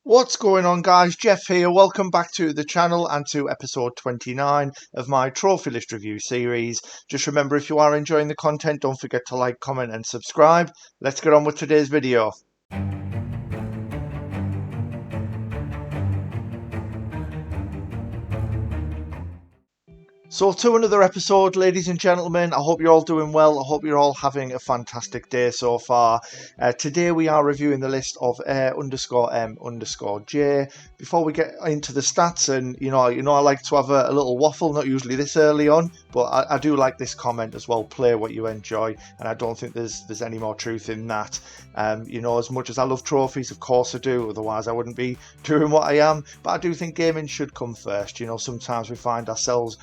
What's going on, guys? Jeff here. Welcome back to the channel and to episode 29 of my trophy list review series. Just remember, if you are enjoying the content, don't forget to like, comment and subscribe. Let's get on with today's video. So to another episode, ladies and gentlemen. I hope you're all doing well. I hope you're all having a fantastic day so far. Today we are reviewing the list of Air_M_J. Before we get into the stats, and I like to have a little waffle, not usually this early on, but I do like this comment as well. Play what you enjoy, and I don't think there's any more truth in that. As much as I love trophies, of course I do, otherwise I wouldn't be doing what I am. But I do think gaming should come first. Sometimes we find ourselves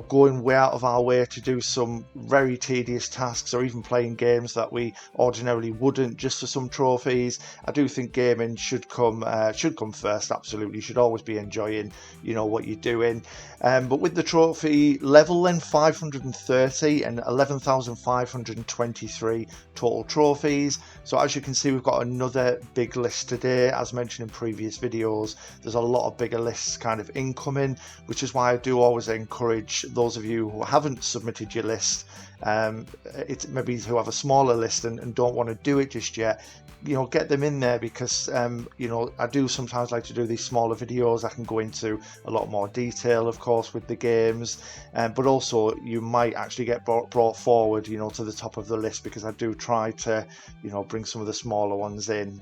going way out of our way to do some very tedious tasks, or even playing games that we ordinarily wouldn't just for some trophies. I do think gaming should come first. Absolutely, you should always be enjoying what you're doing. But with the trophy level, then 530 and 11,523 total trophies. So as you can see, we've got another big list today. As mentioned in previous videos, there's a lot of bigger lists kind of incoming, which is why I do always encourage those of you who haven't submitted your list, it's maybe who have a smaller list and don't want to do it just yet, get them in there, because I do sometimes like to do these smaller videos. I can go into a lot more detail, of course, with the games, but also you might actually get brought forward to the top of the list, because I do try to bring some of the smaller ones in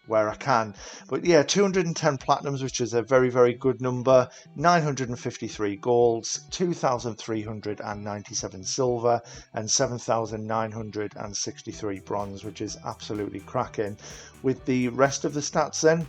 where I can. But yeah, 210 platinums, which is a very, very good number, 953 golds, 2,397 silver and 7,963 bronze, which is absolutely cracking. With the rest of the stats then,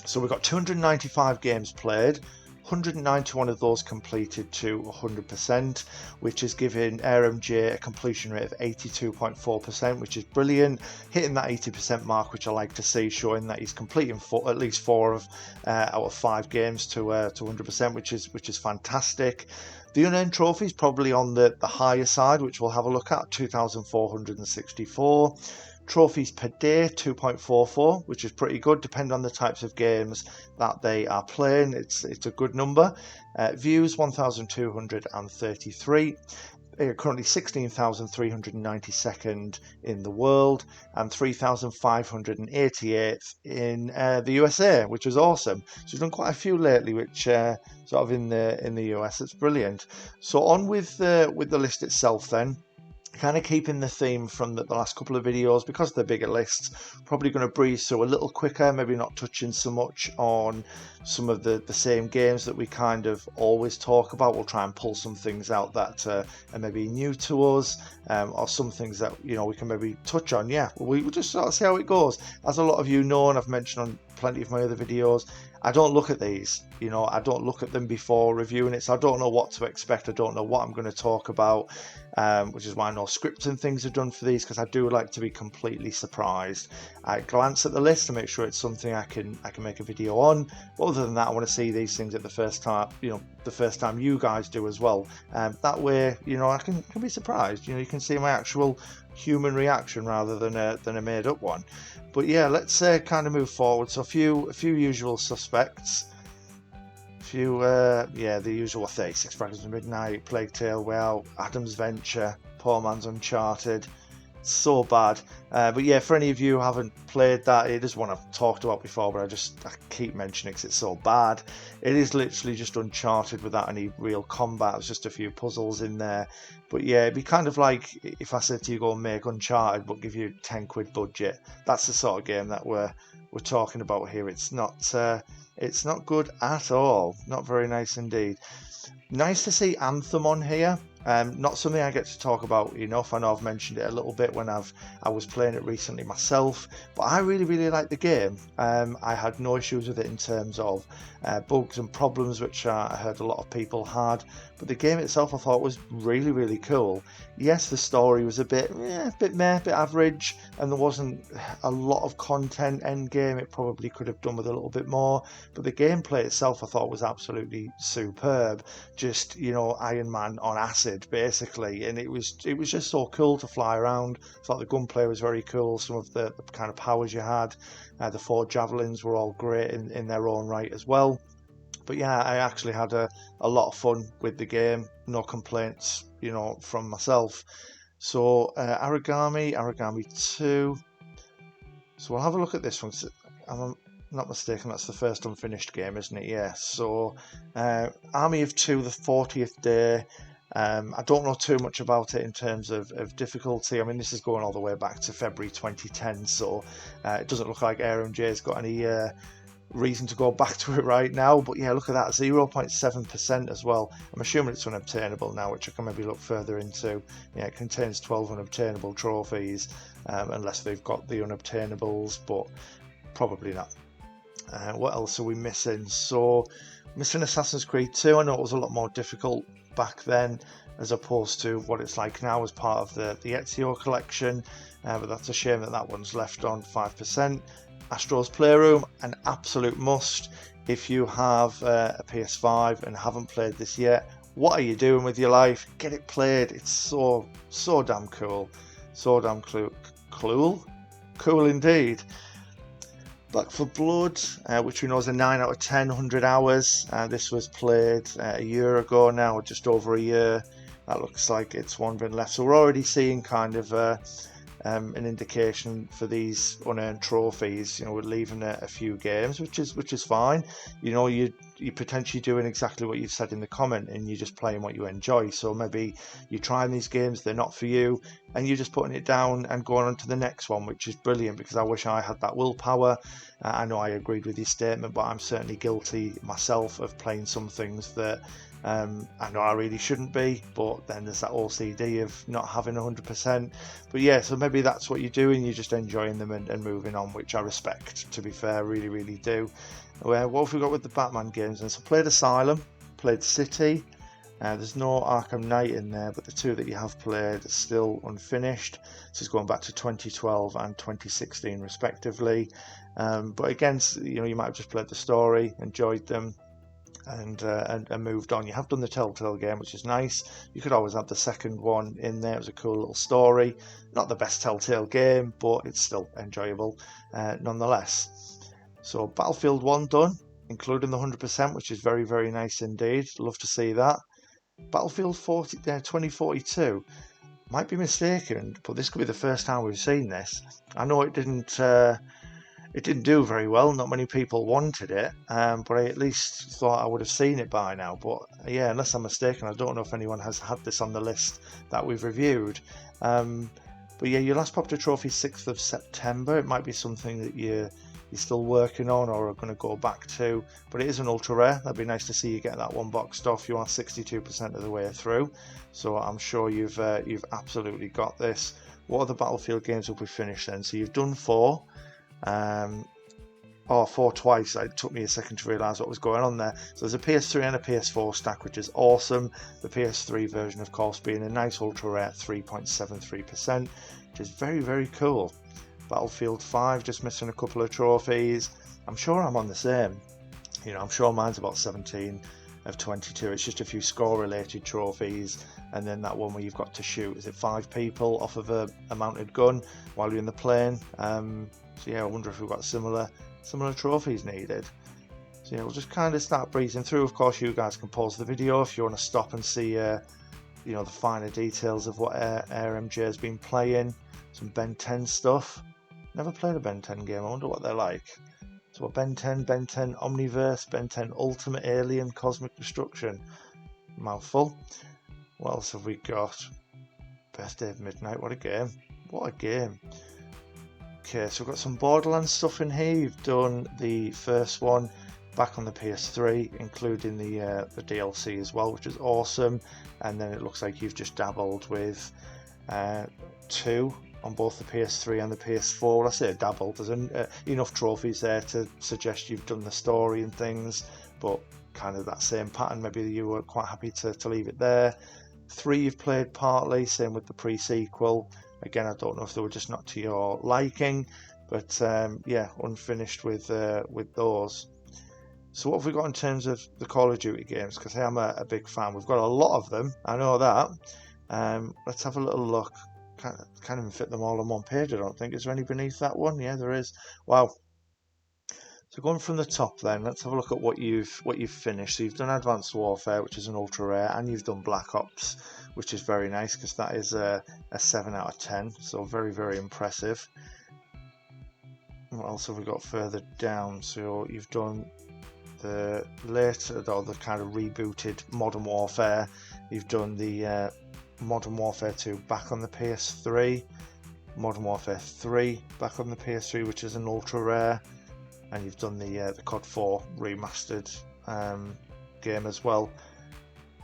so we've got 295 games played, 191 of those completed to 100%, which is giving AirMJ a completion rate of 82.4%, which is brilliant, hitting that 80% mark, which I like to see, showing that he's completing at least 4 out of 5 games to 100%, which is fantastic. The unearned trophy is probably on the higher side, which we'll have a look at, 2,464. Trophies per day, 2.44, which is pretty good, depending on the types of games that they are playing. It's a good number. Views, 1,233. Currently 16,392nd in the world and 3,588th in the USA, which is awesome. So we've done quite a few lately, which sort of in the US. It's brilliant. So on with the list itself then. Kind of keeping the theme from the last couple of videos, because they're bigger lists, probably going to breeze through a little quicker, maybe not touching so much on some of the same games that we kind of always talk about. We'll try and pull some things out that are maybe new to us, or some things that we can maybe touch on. Yeah, we'll just sort of see how it goes. As a lot of you know, and I've mentioned on plenty of my other videos, I don't look at these, I don't look at them before reviewing it, so I don't know what to expect. I don't know what I'm going to talk about, which is why no scripts and things are done for these, because I do like to be completely surprised. I glance at the list to make sure it's something I can make a video on. But other than that, I want to see these things at the first time, the first time you guys do as well. That way, I can be surprised. You can see my actual human reaction rather than a made up one. But yeah, let's kind of move forward. So a few usual suspects. The usual 36 Fragments of Midnight, Plague Tale, Well, Adam's Venture, Poor Man's Uncharted. So bad. But yeah, for any of you who haven't played that, it is one I've talked about before, but I keep mentioning it because it's so bad. It is literally just Uncharted without any real combat. It's just a few puzzles in there. But yeah, it'd be kind of like if I said to you, go and make Uncharted but give you £10 budget. That's the sort of game that we're talking about here. It's not good at all. Not very nice indeed. Nice to see Anthem on here. Not something I get to talk about enough. I know I've mentioned it a little bit when I was playing it recently myself, but I really, really like the game. I had no issues with it in terms of bugs and problems, which I heard a lot of people had, but the game itself I thought was really, really cool. Yes, the story was a bit meh, a bit average, and there wasn't a lot of content end game. It probably could have done with a little bit more, but the gameplay itself I thought was absolutely superb. Just Iron Man on acid acid basically, and it was just so cool to fly around. I thought the gunplay was very cool. Some of the kind of powers you had, the 4 javelins were all great in their own right as well. But yeah, I actually had a lot of fun with the game. No complaints, from myself. So Aragami 2. So we'll have a look at this one. I'm not mistaken, that's the first unfinished game, isn't it? Yeah. So Army of Two, the 40th day. I don't know too much about it in terms of difficulty. I mean, this is going all the way back to February 2010, so it doesn't look like ARMJ's got any reason to go back to it right now. But yeah, look at that, 0.7% as well. I'm assuming it's unobtainable now, which I can maybe look further into. Yeah, it contains 12 unobtainable trophies, unless they've got the unobtainables, but probably not. What else are we missing? So missing Assassin's Creed 2. I know it was a lot more difficult back then as opposed to what it's like now as part of the Ezio collection, but that's a shame that one's left on 5%. Astro's Playroom, an absolute must if you have a PS5 and haven't played this yet. What are you doing with your life? Get it played. It's so damn cool. So damn cool indeed. Back 4 Blood, which we know is a 9 out of 10, 100 hours. This was played a year ago now, just over a year. That looks like it's one been left. So we're already seeing kind of an indication for these unearned trophies. We're leaving a few games, which is fine. You're potentially doing exactly what you've said in the comment, and you're just playing what you enjoy. So maybe you're trying these games, they're not for you, and you're just putting it down and going on to the next one, which is brilliant, because I wish I had that willpower. I know I agreed with your statement, but I'm certainly guilty myself of playing some things that I know I really shouldn't be, but then there's that OCD of not having 100%. But yeah, so maybe that's what you're doing, you're just enjoying them and moving on, which I respect, to be fair, really do. What have we got with the Batman games? And so played Asylum, played City. There's no Arkham Knight in there, but the 2 that you have played are still unfinished. This is going back to 2012 and 2016 respectively. But again, you might have just played the story, enjoyed them, and moved on. You have done the Telltale game, which is nice. You could always have the second one in there. It was a cool little story. Not the best Telltale game, but it's still enjoyable nonetheless. So Battlefield 1 done, including the 100%, which is very nice indeed. Love to see that. Battlefield 2042, might be mistaken, but this could be the first time we've seen this. I know it didn't do very well, not many people wanted it, but I at least thought I would have seen it by now. But yeah, unless I'm mistaken, I don't know if anyone has had this on the list that we've reviewed. But yeah, your last popped a trophy 6th of September. It might be something that you're still working on or are going to go back to, but it is an ultra rare. That'd be nice to see you get that one boxed off. You are 62% of the way through, so I'm sure you've absolutely got this. What other Battlefield games have we finished then? So you've done 4. 4 twice. It took me a second to realise what was going on there. So there's a PS3 and a PS4 stack, which is awesome. The PS3 version, of course, being a nice ultra rare 3.73%, which is very cool. Battlefield 5 just missing a couple of trophies. I'm sure I'm on the same. I'm sure mine's about 17 of 22. It's just a few score related trophies, and then that one where you've got to shoot, is it 5 people off of a mounted gun while you're in the plane? So yeah, I wonder if we've got similar trophies needed. So yeah, we'll just kind of start breezing through. Of course, you guys can pause the video if you want to stop and see the finer details of what ARMJ has been playing. Some Ben 10 stuff. Never played a Ben 10 game. I wonder what they're like. So Ben 10 Omniverse, Ben 10 Ultimate Alien Cosmic Destruction. Mouthful. What else have we got? Birthday of Midnight. What a game. Okay, so we've got some Borderlands stuff in here. You've done the first one back on the PS3, including the DLC as well, which is awesome. And then it looks like you've just dabbled with 2 on both the PS3 and the PS4. Well, I say dabbled. There's enough trophies there to suggest you've done the story and things, but kind of that same pattern. Maybe you were quite happy to leave it there. 3 you've played partly, same with the pre-sequel. Again, I don't know if they were just not to your liking, but yeah, unfinished with those. So what have we got in terms of the Call of Duty games? Because I am a big fan. We've got a lot of them, I know that. Let's have a little look. Can't even fit them all on one page, I don't think. Is there any beneath that one? Yeah, there is. Wow. So going from the top then, let's have a look at what you've finished. So you've done Advanced Warfare, which is an ultra rare, and you've done Black Ops, which is very nice because that is a 7 out of 10. So very, very impressive. What else have we got further down? So you've done the later, or the kind of rebooted Modern Warfare. You've done the Modern Warfare 2 back on the PS3, Modern Warfare 3 back on the PS3, which is an ultra rare, and you've done the COD 4 remastered game as well.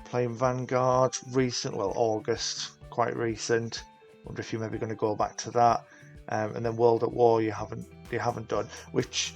Playing Vanguard recent, well, August, quite recent. Wonder if you're maybe going to go back to that. And then World at War you haven't done, which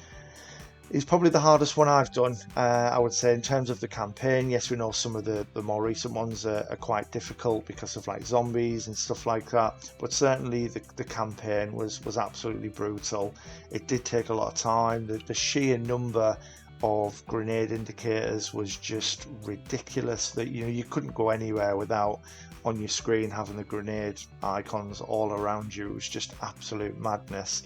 is probably the hardest one I've done, I would say, in terms of the campaign. Yes, we know some of the more recent ones are quite difficult because of like zombies and stuff like that, but certainly the campaign was absolutely brutal. It did take a lot of time. The sheer number of grenade indicators was just ridiculous, that you couldn't go anywhere without on your screen having the grenade icons all around you. It was just absolute madness.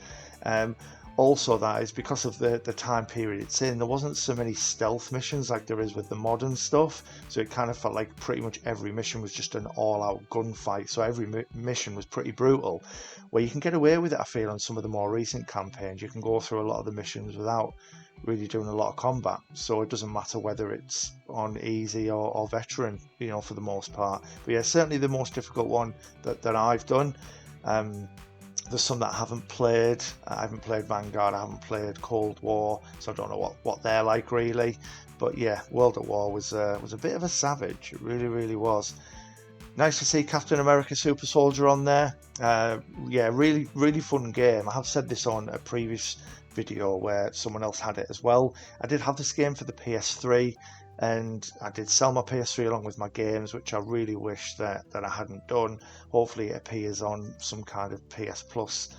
Also, that is because of the time period it's in. There wasn't so many stealth missions like there is with the modern stuff, so it kind of felt like pretty much every mission was just an all-out gunfight. So every mission was pretty brutal, where you can get away with it, I feel, on some of the more recent campaigns. You can go through a lot of the missions without really doing a lot of combat, so it doesn't matter whether it's on easy or veteran, for the most part. But yeah, certainly the most difficult one that I've done. There's some that I haven't played. I haven't played Vanguard, I haven't played Cold War, so I don't know what they're like really. But yeah, World at War was a bit of a savage. It really, really was. Nice to see Captain America Super Soldier on there. Yeah, really, really fun game. I have said this on a previous video where someone else had it as well. I did have this game for the PS3, and I did sell my PS3 along with my games, which I really wish that I hadn't done. Hopefully it appears on some kind of PS Plus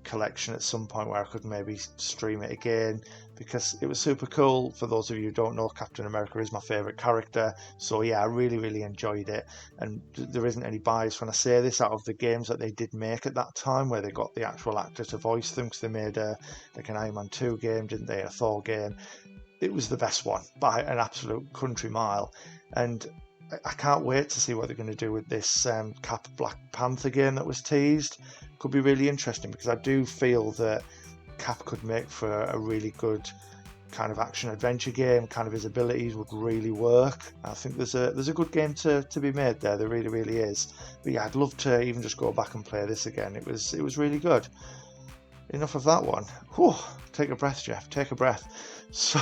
collection at some point where I could maybe stream it again, because it was super cool. For those of you who don't know, Captain America is my favourite character, so yeah, I really, really enjoyed it. And there isn't any bias when I say this, out of the games that they did make at that time, where they got the actual actor to voice them, because they made like an Iron Man 2 game, didn't they, a Thor game. It was the best one by an absolute country mile, and I can't wait to see what they're going to do with this Cap Black Panther game that was teased. Could be really interesting, because I do feel that Cap could make for a really good kind of action adventure game. Kind of his abilities would really work. I think there's a good game to be made there. There really, really is. But yeah, I'd love to even just go back and play this again. It was really good. Enough of that one. Whew, take a breath, Jeff. Take a breath. So,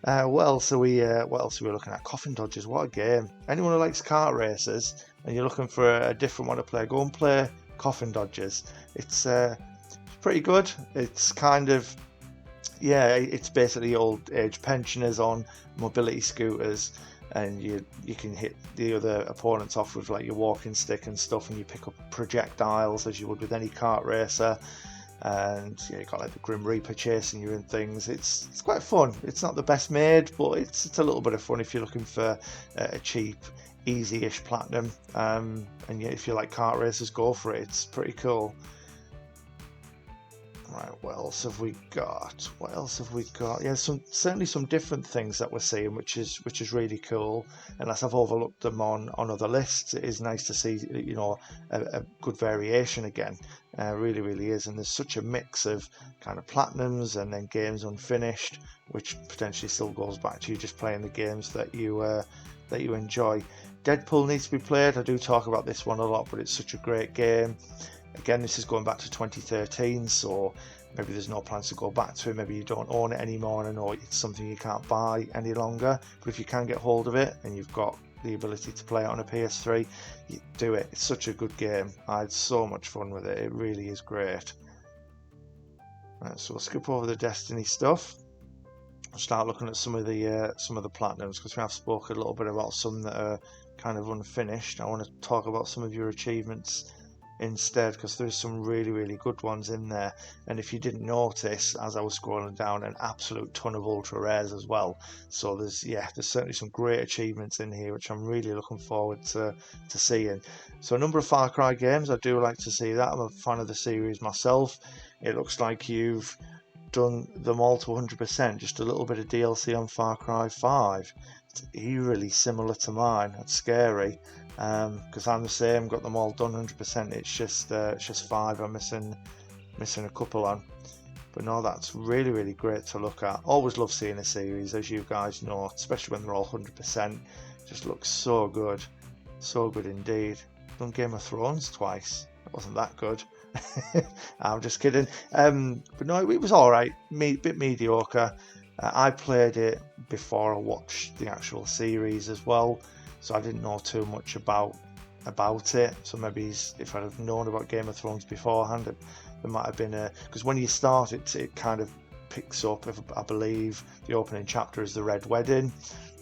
what else are we looking at? Coffin Dodgers. What a game! Anyone who likes kart races and you're looking for a different one to play, go and play Coffin Dodgers. It's pretty good. It's kind of, yeah, it's basically old age pensioners on mobility scooters, and you can hit the other opponents off with like your walking stick and stuff, and you pick up projectiles as you would with any kart racer. And yeah, you got like the Grim Reaper chasing you and things. It's quite fun. It's not the best made, but it's a little bit of fun if you're looking for a cheap, easy-ish platinum. And yeah, if you like kart races, go for it. It's pretty cool. Right, what else have we got? Yeah, certainly some different things that we're seeing, which is really cool. Unless I've overlooked them on other lists, it is nice to see a good variation again. Really, really is. And there's such a mix of kind of platinums and then games unfinished, which potentially still goes back to you just playing the games that you enjoy. Deadpool needs to be played. I do talk about this one a lot, but it's such a great game. Again, this is going back to 2013, so maybe there's no plans to go back to it. Maybe you don't own it anymore, and I know it's something you can't buy any longer. But if you can get hold of it and you've got the ability to play it on a PS3, you do it. It's such a good game. I had so much fun with it. It really is great. Right, so we'll skip over the Destiny stuff. I'll start looking at some of the platinums, because we have spoken a little bit about some that are kind of unfinished. I want to talk about some of your achievements instead, because there's some really, really good ones in there. And if you didn't notice, as I was scrolling down, an absolute ton of ultra rares as well. So there's certainly some great achievements in here, which I'm really looking forward to seeing. So a number of Far Cry games, I do like to see that. I'm a fan of the series myself. It looks like you've done them all to 100%, just a little bit of DLC on Far Cry 5. It's eerily similar to mine. That's scary, because I'm the same, got them all done 100%. It's just 5 I'm missing a couple on. But no, that's really, really great to look at. Always love seeing a series, as you guys know, especially when they're all 100%. Just looks so good indeed. Done Game of Thrones twice. It wasn't that good. I'm just kidding. But no, it was alright. Bit mediocre. I played it before I watched the actual series as well, so I didn't know too much about it. So maybe if I'd have known about Game of Thrones beforehand, there might have been because when you start it kind of picks up. I believe the opening chapter is the Red Wedding.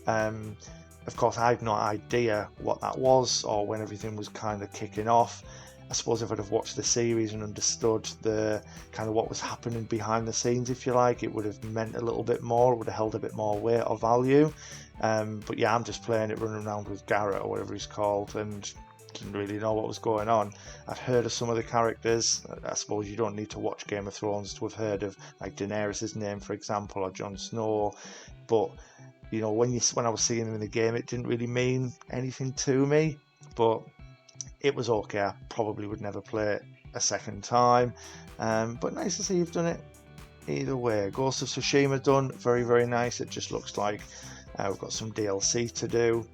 Of course, I had no idea what that was or when everything was kind of kicking off. I suppose if I'd have watched the series and understood the kind of what was happening behind the scenes, if you like, it would have meant a little bit more. It would have held a bit more weight or value. But yeah, I'm just playing it, running around with Garrett or whatever he's called, and didn't really know what was going on. I'd heard of some of the characters. I suppose you don't need to watch Game of Thrones to have heard of like Daenerys' name, for example, or Jon Snow. But you know, when I was seeing them in the game, it didn't really mean anything to me. But it was okay. I probably would never play it a second time. But nice to see you've done it either way. Ghost of Tsushima done. Very, very nice. It just looks like we've got some DLC to do.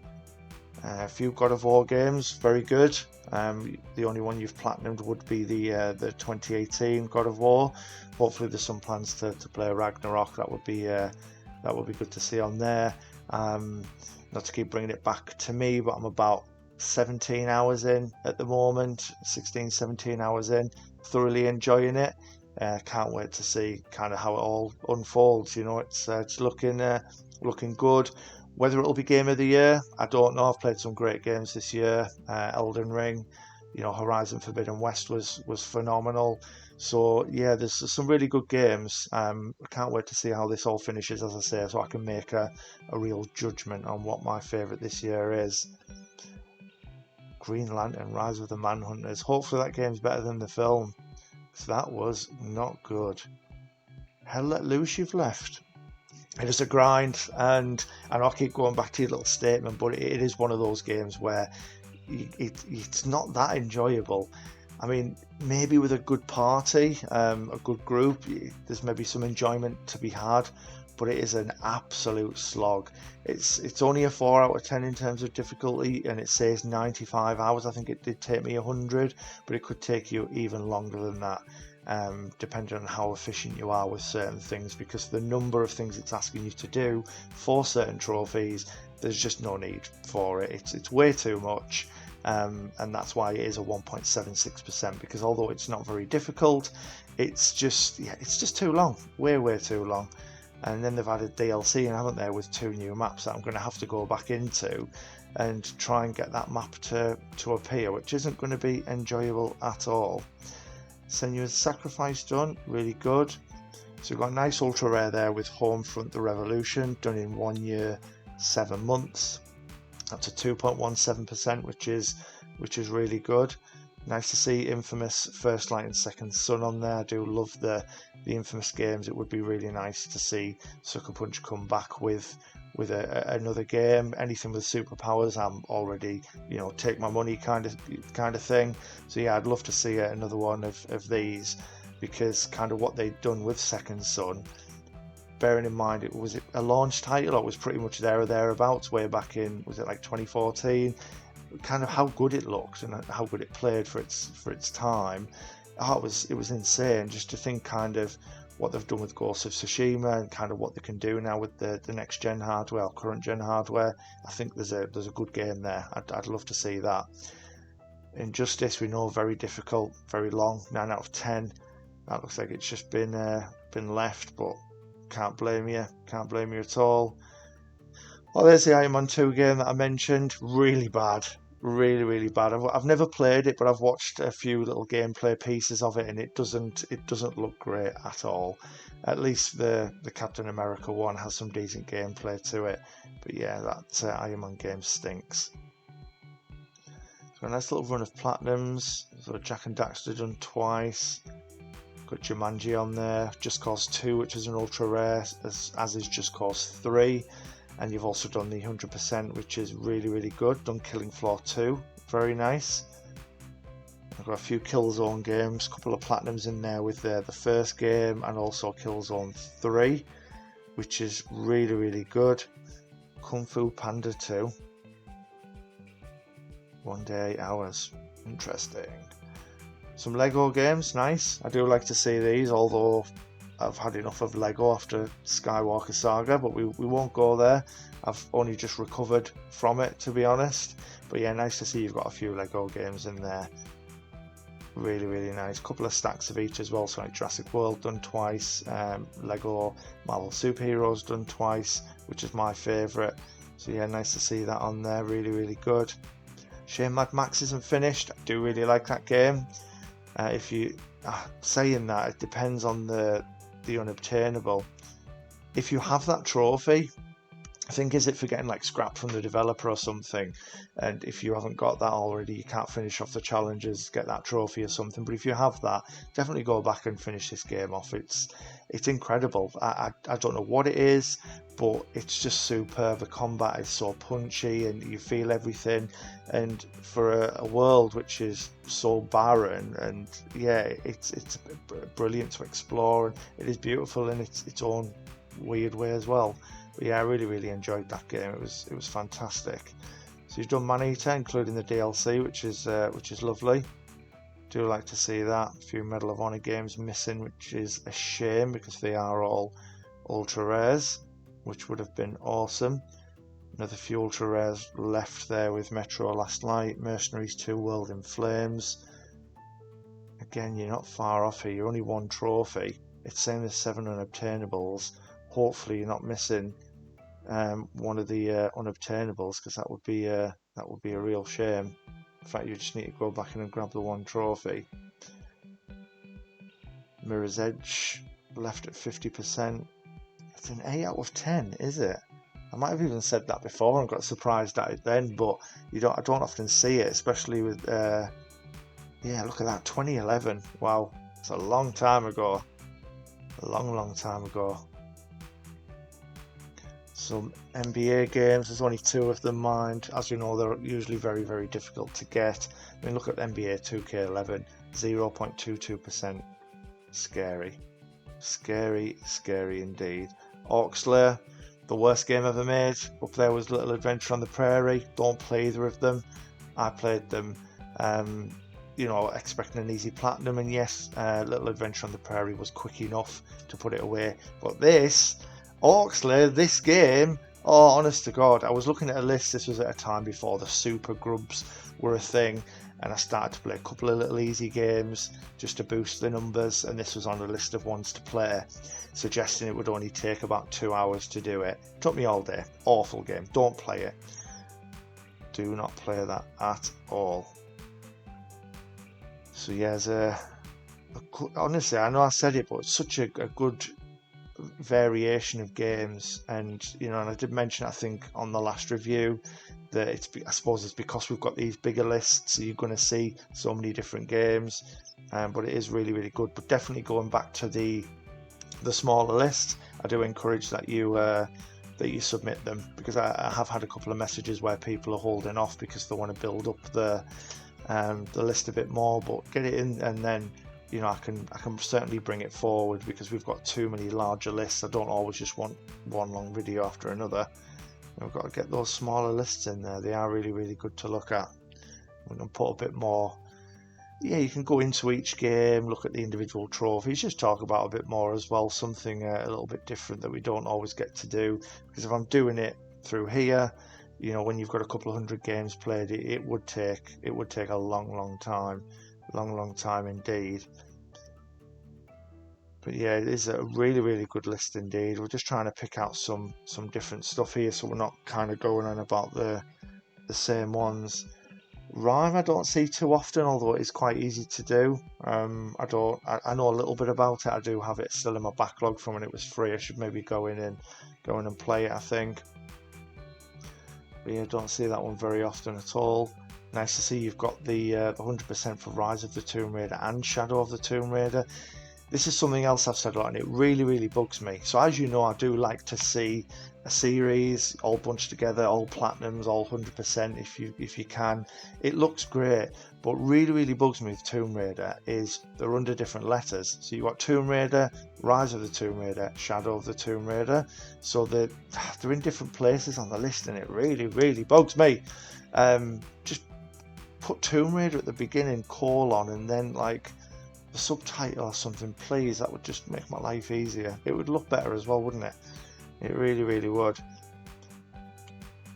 A few God of War games. Very good. The only one you've platinumed would be the 2018 God of War. Hopefully there's some plans to play Ragnarok. That would be good to see on there. Not to keep bringing it back to me, but I'm about 17 hours in at the moment, 17 hours in, thoroughly enjoying it. Can't wait to see kind of how it all unfolds. You know, it's looking good. Whether it'll be Game of the Year, I don't know. I've played some great games this year. Elden Ring, you know, Horizon Forbidden West was phenomenal. So yeah, there's some really good games. I can't wait to see how this all finishes, as I say, so I can make a real judgment on what my favourite this year is. Green Lantern, Rise of the Manhunters. Hopefully that game's better than the film, because that was not good. Hell let loose, you've left. It is a grind, and I'll keep going back to your little statement, but it is one of those games where it's not that enjoyable. I mean, maybe with a good party, a good group, there's maybe some enjoyment to be had, but it is an absolute slog. It's only a 4 out of 10 in terms of difficulty, and it says 95 hours. I think it did take me 100, but it could take you even longer than that, depending on how efficient you are with certain things, because the number of things it's asking you to do for certain trophies, there's just no need for it. It's way too much. And that's why it is a 1.76%, because although it's not very difficult, it's just too long, way too long. And then they've added DLC in, haven't they, with 2 new maps that I'm going to have to go back into and try and get that map to appear, which isn't going to be enjoyable at all. Senua's Sacrifice done, really good. So we've got a nice ultra rare there with Homefront: The Revolution, done in 1 year, 7 months. That's a 2.17%, which is really good. Nice to see Infamous First Light and Second Son on there. I do love the Infamous games. It would be really nice to see Sucker Punch come back with another game. Anything with superpowers, I'm already, you know, take my money kind of thing. So yeah, I'd love to see another one of these, because kind of what they'd done with Second Son, bearing in mind it was a launch title, or it was pretty much there or thereabouts way back in, was it like 2014? Kind of how good it looked and how good it played for its time. It was insane just to think kind of what they've done with Ghost of Tsushima and kind of what they can do now with the next gen hardware or current gen hardware. I think there's a good game there. I'd love to see that. Injustice, we know, very difficult, very long, 9 out of 10. That looks like it's just been left, but can't blame you at all. Oh, there's the Iron Man 2 game that I mentioned. Really bad. really, really bad. I've never played it, but I've watched a few little gameplay pieces of it, and it doesn't look great at all. At least the Captain America one has some decent gameplay to it. But yeah, that Iron Man game stinks. So a nice little run of platinums. So Jak and Daxter done twice. Got Jumanji on there. Just Cause 2, which is an ultra rare, as is Just Cause 3. And you've also done the 100%, which is really, really good. Done Killing Floor 2, very nice. I've got a few Killzone games, a couple of platinums in there with the first game, and also Killzone 3, which is really, really good. Kung Fu Panda 2. 1 day, 8 hours. Interesting. Some Lego games, nice. I do like to see these, although I've had enough of Lego after Skywalker Saga, but we won't go there. I've only just recovered from it, to be honest. But yeah, nice to see you've got a few Lego games in there. Really, really nice. Couple of stacks of each as well, so like Jurassic World done twice, Lego Marvel Superheroes done twice, which is my favourite. So yeah, nice to see that on there, really, really good. Shame Mad Max isn't finished. I do really like that game. If you saying that, it depends on the unobtainable. If you have that trophy, I think is it for getting like scrap from the developer or something, and if you haven't got that already, you can't finish off the challenges, get that trophy or something. But if you have that, definitely go back and finish this game off. It's incredible. I don't know what it is, but it's just superb. The combat is so punchy and you feel everything, and for a world which is so barren, and yeah, it's brilliant to explore, and it is beautiful in its own weird way as well. But yeah, I really, really enjoyed that game. It was fantastic. So you've done Maneater, including the DLC, which is lovely. Do like to see that. A few Medal of Honor games missing, which is a shame because they are all ultra rares, which would have been awesome. Another few ultra rares left there with Metro Last Light, Mercenaries 2, World in Flames. Again, you're not far off here. You're only one trophy. It's saying there's 7 unobtainables. Hopefully you're not missing one of the unobtainables, because that would be a real shame. In fact, you just need to go back in and grab the one trophy. Mirror's Edge left at 50%. It's an 8 out of 10, is it? I might have even said that before and got surprised at it then, but I don't often see it, especially with yeah, look at that, 2011. Wow, it's a long time ago. A long time ago. Some NBA games, there's only 2 of them, mind. As you know, they're usually very, very difficult to get. I mean, look at NBA 2K11, 0.22%. Scary. Scary indeed. Orkslayer, the worst game ever made. Up there was Little Adventure on the Prairie. Don't play either of them. I played them, expecting an easy platinum, and yes, Little Adventure on the Prairie was quick enough to put it away. But this Orkslayer, this game, oh, honest to God, I was looking at a list. This was at a time before the Super Grubs were a thing, and I started to play a couple of little easy games just to boost the numbers, and this was on the list of ones to play, suggesting it would only take about 2 hours to do it. Took me all day. Awful game. Don't play it. Do not play that at all. So yeah, honestly, I know I said it, but it's such a good variation of games, and and I did mention, I think, on the last review, that I suppose it's because we've got these bigger lists, so you're going to see so many different games, but it is really, really good. But definitely going back to the smaller list, I do encourage that you submit them, because I have had a couple of messages where people are holding off because they want to build up the list a bit more, but get it in, and then I can certainly bring it forward, because we've got too many larger lists. I don't always just want one long video after another. We've got to get those smaller lists in there. They are really, really good to look at. We can put a bit more. Yeah, you can go into each game, look at the individual trophies, just talk about a bit more as well, something a little bit different that we don't always get to do. Because if I'm doing it through here, when you've got a couple of 100 games played, it would take a long time indeed. But yeah, it is a really, really good list indeed. We're just trying to pick out some different stuff here, so we're not kind of going on about the same ones. Rime I don't see too often, although it is quite easy to do. I know a little bit about it. I do have it still in my backlog from when it was free. I should maybe go in and play it, I think. But yeah, don't see that one very often at all. Nice to see you've got the 100% for Rise of the Tomb Raider and Shadow of the Tomb Raider. This is something else I've said a lot, and it really, really bugs me. So as you know, I do like to see a series all bunched together, all platinums, all 100% if you can. It looks great, but really, really bugs me with Tomb Raider is they're under different letters. So you've got Tomb Raider, Rise of the Tomb Raider, Shadow of the Tomb Raider. So they're in different places on the list, and it really, really bugs me. Just put Tomb Raider at the beginning, colon, and then like the subtitle or something, please. That would just make my life easier. It would look better as well, wouldn't it? It really, really would.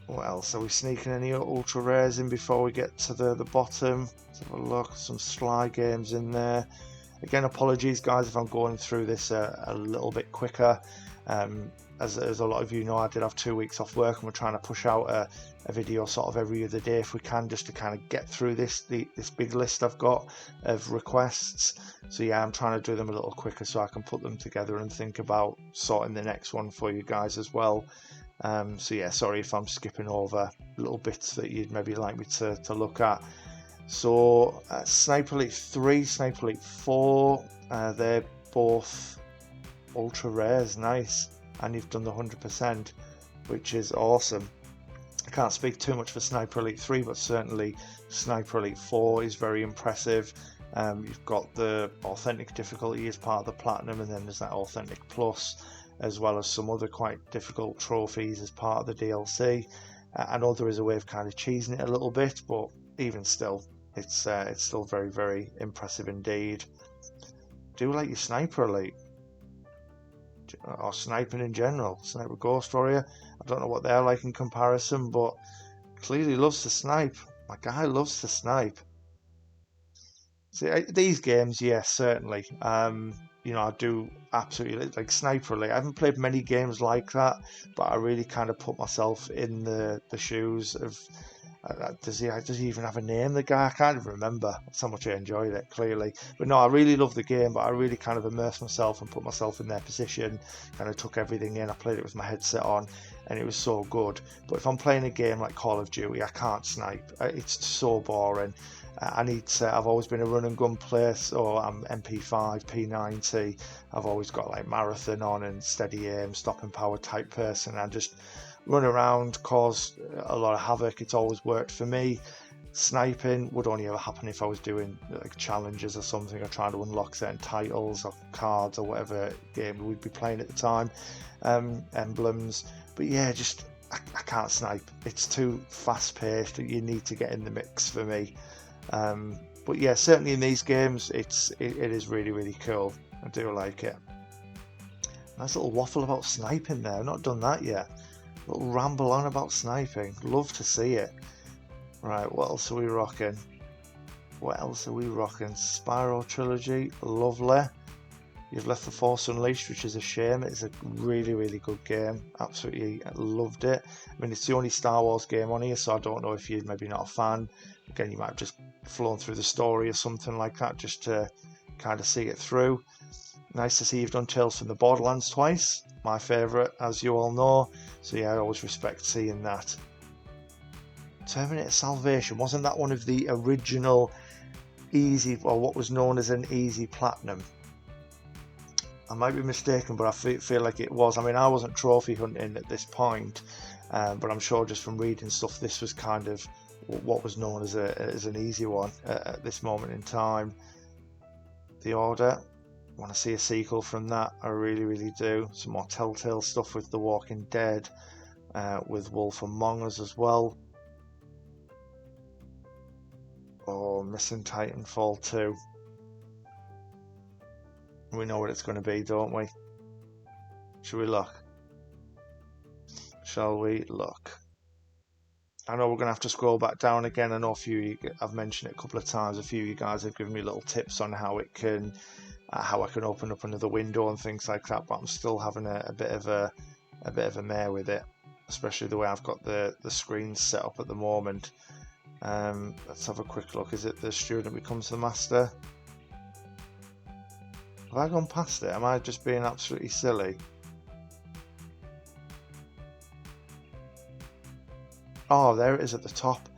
What else? Are we sneaking any ultra rares in before we get to the bottom? Let's have a look. Some Sly games in there. Again, apologies guys if I'm going through this a little bit quicker. As a lot of you know, I did have 2 weeks off work, and we're trying to push out a video sort of every other day if we can, just to kind of get through this big list I've got of requests. So yeah, I'm trying to do them a little quicker so I can put them together and think about sorting the next one for you guys as well. So yeah, sorry if I'm skipping over little bits that you'd maybe like me to look at. So Sniper Elite 3, Sniper Elite 4, they're both ultra rares. Nice. And you've done the 100%, which is awesome. I can't speak too much for Sniper Elite 3, but certainly Sniper Elite 4 is very impressive. You've got the Authentic difficulty as part of the Platinum, and then there's that Authentic Plus, as well as some other quite difficult trophies as part of the DLC. I know there is a way of kind of cheesing it a little bit, but even still, it's still very, very impressive indeed. Do like your Sniper Elite, or sniping in general. Sniper Ghost Warrior, I don't know what they're like in comparison, but clearly loves to snipe. My guy loves to snipe. See, these games, yes, certainly. I do absolutely like Sniper Elite. I haven't played many games like that, but I really kind of put myself in the shoes of. Does he even have a name, the guy? I can't even remember. That's how much I enjoyed it, clearly. But no, I really love the game, but I really kind of immersed myself and put myself in their position, kind of took everything in. I played it with my headset on, and it was so good. But if I'm playing a game like Call of Duty, I can't snipe. It's so boring. I've always been a run and gun player, so I'm MP5, P90. I've always got like marathon on and steady aim, stopping power type person. I just run around, cause a lot of havoc. It's always worked for me. Sniping would only ever happen if I was doing like challenges or something, or trying to unlock certain titles or cards or whatever game we'd be playing at the time, emblems. But yeah, just I can't snipe. It's too fast paced. You need to get in the mix for me. But yeah, certainly in these games, it is really, really cool. I do like it. Nice little waffle about sniping there. I've not done that yet. Little ramble on about sniping. Love to see it. Right, what else are we rocking? Spyro Trilogy, lovely. You've left the Force Unleashed, which is a shame. It's a really, really good game. Absolutely loved it. I mean, it's the only Star Wars game on here, so I don't know if you're maybe not a fan. Again, you might have just flown through the story or something like that just to kind of see it through. Nice to see you've done Tales from the Borderlands twice. My favourite, as you all know. So yeah, I always respect seeing that. Terminator Salvation, wasn't that one of the original easy, or what was known as an easy platinum? I might be mistaken, but I feel like it was. I mean, I wasn't trophy hunting at this point, but I'm sure just from reading stuff, this was kind of what was known as an easy one at this moment in time. The Order, want to see a sequel from that. I really, really do. Some more Telltale stuff with The Walking Dead, with Wolf Among Us as well. Oh, missing Titanfall 2. We know what it's going to be, don't we? Shall we look? Shall we look? I know we're going to have to scroll back down again. I know I've mentioned it a couple of times. A few of you guys have given me little tips on how I can open up another window and things like that. But I'm still having a bit of a mare with it, especially the way I've got the screen set up at the moment. Let's have a quick look. Is it the student becomes the master? Have I gone past it? Am I just being absolutely silly? Oh, there it is at the top.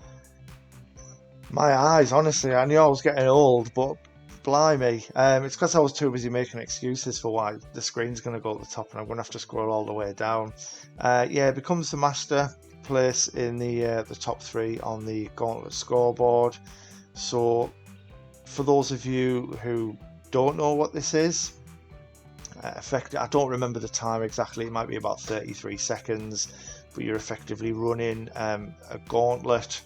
My eyes, honestly, I knew I was getting old, but blimey. It's because I was too busy making excuses for why the screen's going to go at the top and I'm going to have to scroll all the way down. Yeah, it becomes the master place in the top 3 on the Gauntlet scoreboard. So for those of you who don't know what this is, I don't remember the time exactly, it might be about 33 seconds, but you're effectively running a gauntlet,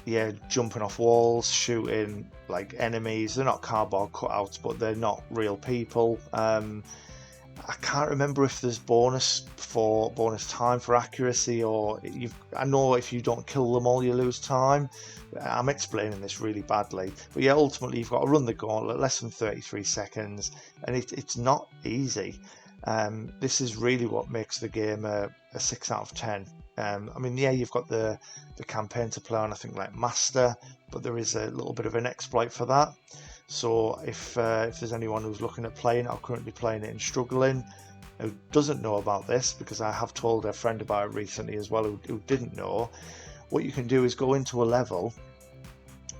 yeah, jumping off walls, shooting like enemies. They're not cardboard cutouts, but they're not real people. I can't remember if there's bonus time for accuracy, or I know if you don't kill them all you lose time. I'm explaining this really badly, but yeah, ultimately you've got to run the gauntlet, less than 33 seconds, and it's not easy. This is really what makes the game a 6 out of 10. I mean, yeah, you've got the campaign to play on, I think, like Master, but there is a little bit of an exploit for that. So if there's anyone who's looking at playing it or currently playing it and struggling, who doesn't know about this, because I have told a friend about it recently as well who didn't know, what you can do is go into a level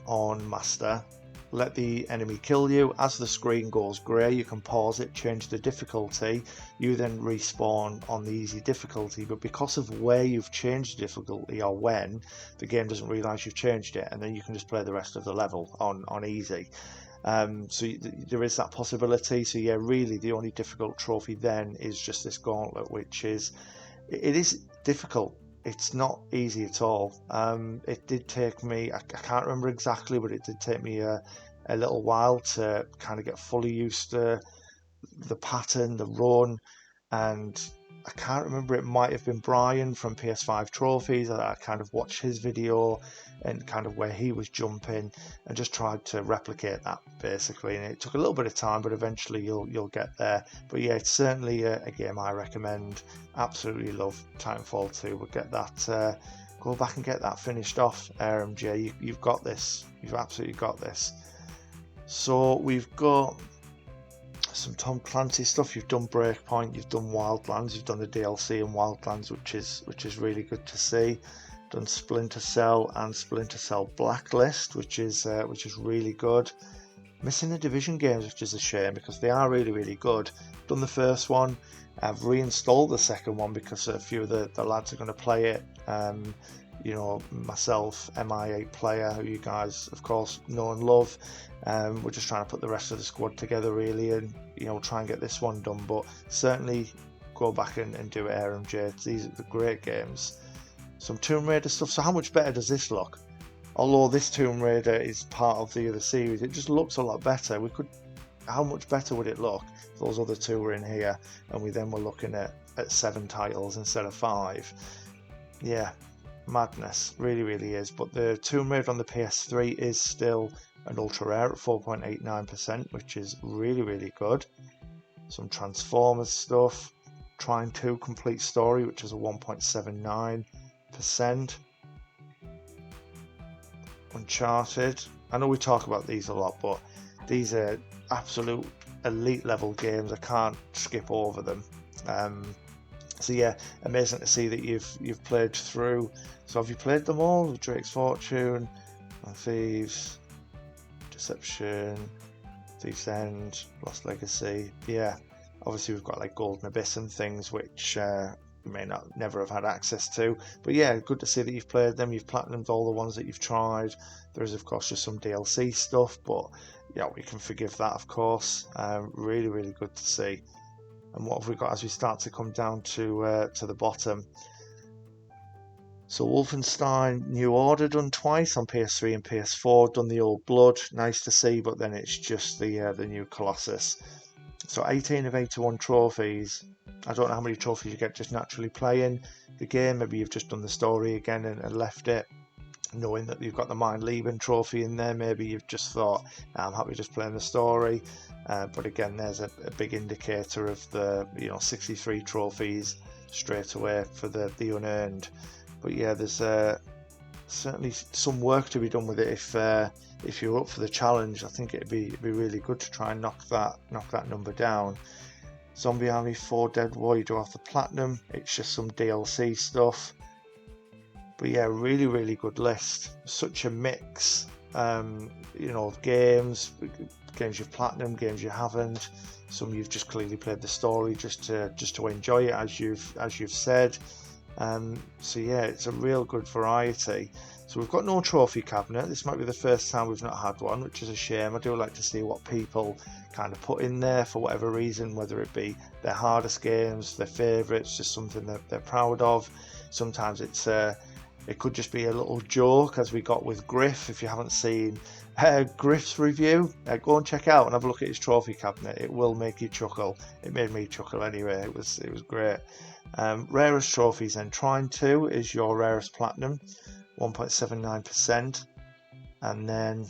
on Master, let the enemy kill you. As the screen goes grey, you can pause it, change the difficulty. You then respawn on the easy difficulty, but because of where you've changed the difficulty or when, the game doesn't realise you've changed it, and then you can just play the rest of the level on easy. So there is that possibility. So yeah, really the only difficult trophy then is just this gauntlet, which is difficult. It's not easy at all. It did take me, I can't remember exactly, but it did take me a little while to kind of get fully used to the pattern, the run, and I can't remember, it might have been Brian from PS5 Trophies. I kind of watched his video and kind of where he was jumping and just tried to replicate that basically, and it took a little bit of time, but eventually you'll get there. But yeah, it's certainly a game I recommend. Absolutely love Titanfall 2, but get that go back and get that finished off. RMJ, you've got this, you've absolutely got this. So we've got some Tom Clancy stuff. You've done Breakpoint, you've done Wildlands, you've done the DLC in Wildlands, which is really good to see. Done Splinter Cell and Splinter Cell Blacklist, which is really good. Missing the Division games, which is a shame because they are really, really good. Done the first one. I've reinstalled the second one because a few of the lads are going to play it. You know, myself, MI8 player, who you guys of course know and love. We're just trying to put the rest of the squad together really, and you know, try and get this one done. But certainly go back and do it, RMJ. These are the great games. Some Tomb Raider stuff. So how much better does this look? Although this Tomb Raider is part of the other series, it just looks a lot better. How much better would it look if those other two were in here and we then were looking at 7 titles instead of 5? Yeah, madness, really, really is. But the Tomb Raider on the PS3 is still an ultra rare at 4.89%, which is really, really good. Some Transformers stuff. Trine 2 Complete Story, which is a 1.79%. Uncharted. I know we talk about these a lot, but these are absolute elite level games. I can't skip over them. So yeah, amazing to see that you've played through. So have you played them all? Drake's Fortune, Thieves, Deception, Thief's End, Lost Legacy. Yeah, obviously we've got like Golden Abyss and things which you may never have had access to, but yeah, good to see that you've played them. You've platinumed all the ones that you've tried. There is of course just some DLC stuff, but yeah, we can forgive that of course. Really, really good to see. And what have we got as we start to come down to the bottom? So Wolfenstein New Order done twice on PS3 and PS4. Done the Old Blood, nice to see, but then it's just the new Colossus. So 18 of 81 trophies. I don't know how many trophies you get just naturally playing the game. Maybe you've just done the story again and left it, knowing that you've got the Mind Leaving trophy in there. Maybe you've just thought, I'm happy just playing the story. But again, there's a big indicator of the 63 trophies straight away for the unearned. But yeah, there's certainly some work to be done with it if you're up for the challenge. I think it'd be really good to try and knock that number down. Zombie Army 4 Dead War, you do have the platinum. It's just some DLC stuff. But yeah, really good list. Such a mix, of games you've platinum, games you haven't. Some you've just clearly played the story just to enjoy it, as you've said. So yeah, it's a real good variety. So we've got no trophy cabinet. This might be the first time we've not had one, which is a shame. I do like to see what people kind of put in there for whatever reason, whether it be their hardest games, their favourites, just something that they're proud of. Sometimes it could just be a little joke, as we got with Griff. If you haven't seen Griff's review, go and check out and have a look at his trophy cabinet. It will make you chuckle. It made me chuckle anyway. It was great. Rarest trophies then. Trine 2 is your rarest platinum, 1.79%. And then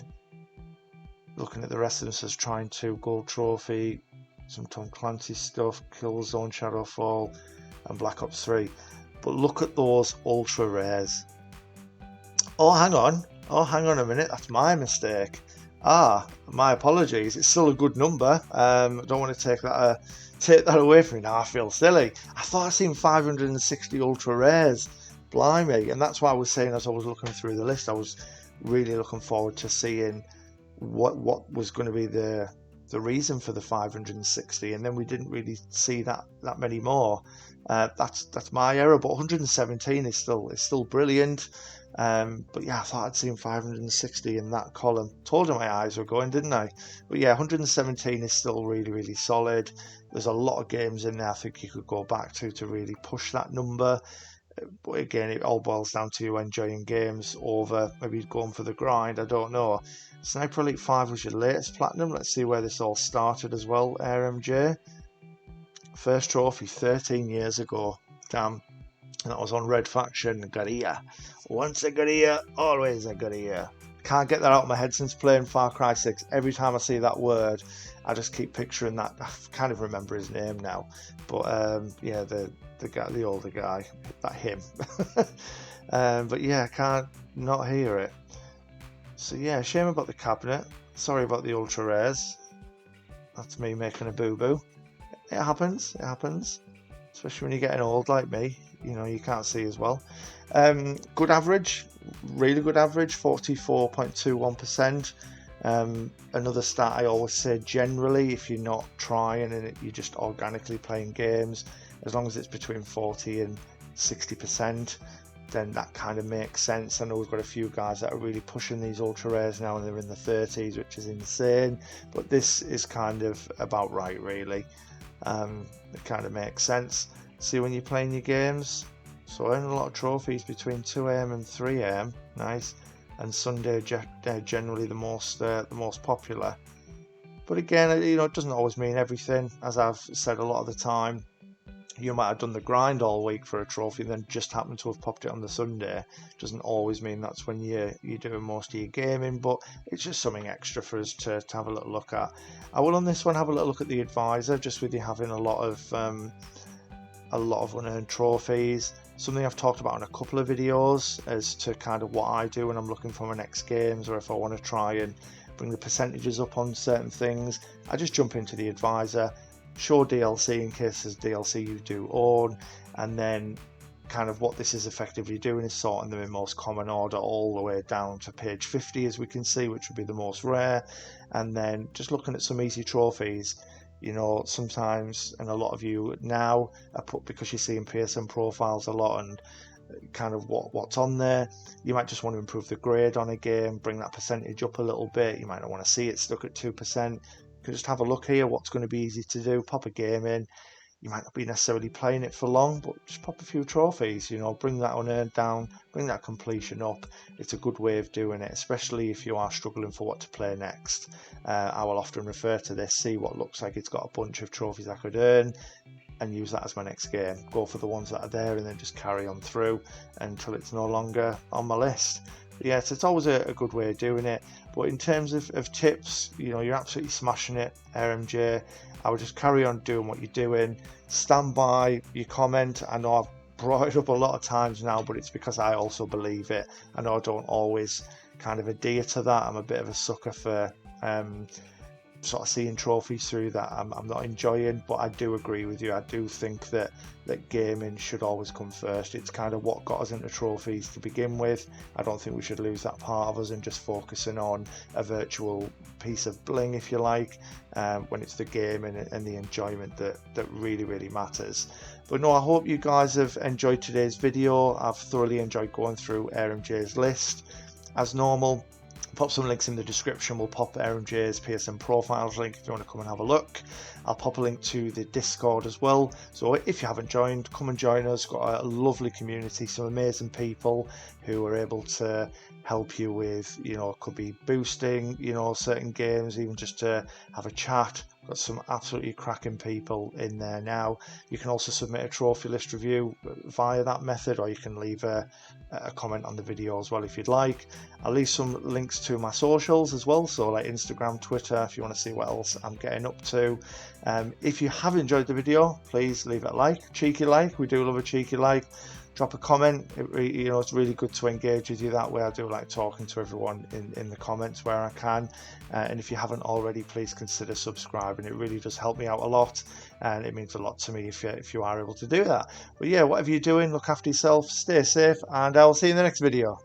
looking at the rest of them, says Trine 2 gold trophy, some Tom Clancy stuff, Killzone Shadowfall, and Black Ops 3. But look at those ultra rares. Oh, hang on a minute. That's my mistake. My apologies. It's still a good number. I don't want to take that away from me now. I feel silly. I thought I'd seen 560 ultra rares. Blimey. And that's why I was saying, as I was looking through the list, I was really looking forward to seeing what was going to be the reason for the 560, and then we didn't really see that many more. That's my error, but 117 is still brilliant. But yeah, I thought I'd seen 560 in that column. Told you my eyes were going, didn't I? But yeah, 117 is still really solid. There's a lot of games in there I think you could go back to really push that number. But again, it all boils down to you enjoying games over maybe going for the grind. I don't know. Sniper Elite 5 was your latest platinum. Let's see where this all started as well, RMJ. First trophy 13 years ago. Damn. And that was on Red Faction. Guerrilla. Once a guerrilla, always a guerrilla. Can't get that out of my head since playing Far Cry 6. Every time I see that word, I just keep picturing that. I can't even remember his name now. But yeah, the guy, the older guy, that him. But yeah, I can't not hear it. So yeah, shame about the cabinet. Sorry about the ultra rares. That's me making a boo-boo. It happens. Especially when you're getting old like me. You can't see as well. Good average. Really good average. 44.21%. Another stat I always say, generally, if you're not trying and you're just organically playing games, as long as it's between 40 and 60%, then that kind of makes sense. I know we've got a few guys that are really pushing these ultra rares now, and they're in the 30s, which is insane, but this is kind of about right, really. It kind of makes sense. See when you're playing your games, so earning a lot of trophies between 2 AM and 3 AM, nice, and Sunday generally the most popular. But again, it doesn't always mean everything. As I've said a lot of the time, you might have done the grind all week for a trophy and then just happen to have popped it on the Sunday. Doesn't always mean that's when you're doing most of your gaming, but it's just something extra for us to have a little look at. I will on this one have a little look at the advisor, just with you having a lot of unearned trophies. Something I've talked about in a couple of videos as to kind of what I do when I'm looking for my next games, or if I want to try and bring the percentages up on certain things. I just jump into the advisor, show DLC in case there's DLC you do own, and then kind of what this is effectively doing is sorting them in most common order all the way down to page 50, as we can see, which would be the most rare, and then just looking at some easy trophies. Sometimes, and a lot of you now are put, because you're seeing PSN profiles a lot and kind of what's on there, you might just want to improve the grade on a game, bring that percentage up a little bit. You might not want to see it stuck at 2%. You can just have a look here, what's going to be easy to do, pop a game in. You might not be necessarily playing it for long, but just pop a few trophies, bring that unearned down, bring that completion up. It's a good way of doing it, especially if you are struggling for what to play next. I will often refer to this, see what looks like it's got a bunch of trophies I could earn, and use that as my next game. Go for the ones that are there and then just carry on through until it's no longer on my list. But yes, it's always a good way of doing it. But in terms of tips, you're absolutely smashing it, RMJ. I would just carry on doing what you're doing. Stand by your comment. I know I've brought it up a lot of times now, but it's because I also believe it. I know I don't always kind of adhere to that. I'm a bit of a sucker for sort of seeing trophies through that I'm not enjoying, but I do agree with you. I do think that gaming should always come first. It's kind of what got us into trophies to begin with. I don't think we should lose that part of us and just focusing on a virtual piece of bling, if you like, when it's the game and the enjoyment that really matters. But no, I hope you guys have enjoyed today's video. I've thoroughly enjoyed going through RMJ's list. As normal, pop some links in the description. We'll pop RMJ's PSN profiles link if you want to come and have a look. I'll pop a link to the Discord as well. So if you haven't joined, come and join us. Got a lovely community, some amazing people who are able to help you with, you know, it could be boosting, you know, certain games, even just to have a chat. Got some absolutely cracking people in there now. You can also submit a trophy list review via that method, or you can leave a comment on the video as well if you'd like. I'll leave some links to my socials as well, so like Instagram, Twitter, if you want to see what else I'm getting up to. If you have enjoyed the video, please leave it a like, cheeky like. We do love a cheeky like. Drop a comment. You know, it's really good to engage with you that way. I do like talking to everyone in the comments where I can. And if you haven't already, please consider subscribing. It really does help me out a lot, and it means a lot to me if you are able to do that. But yeah, whatever you're doing, look after yourself, stay safe, and I'll see you in the next video.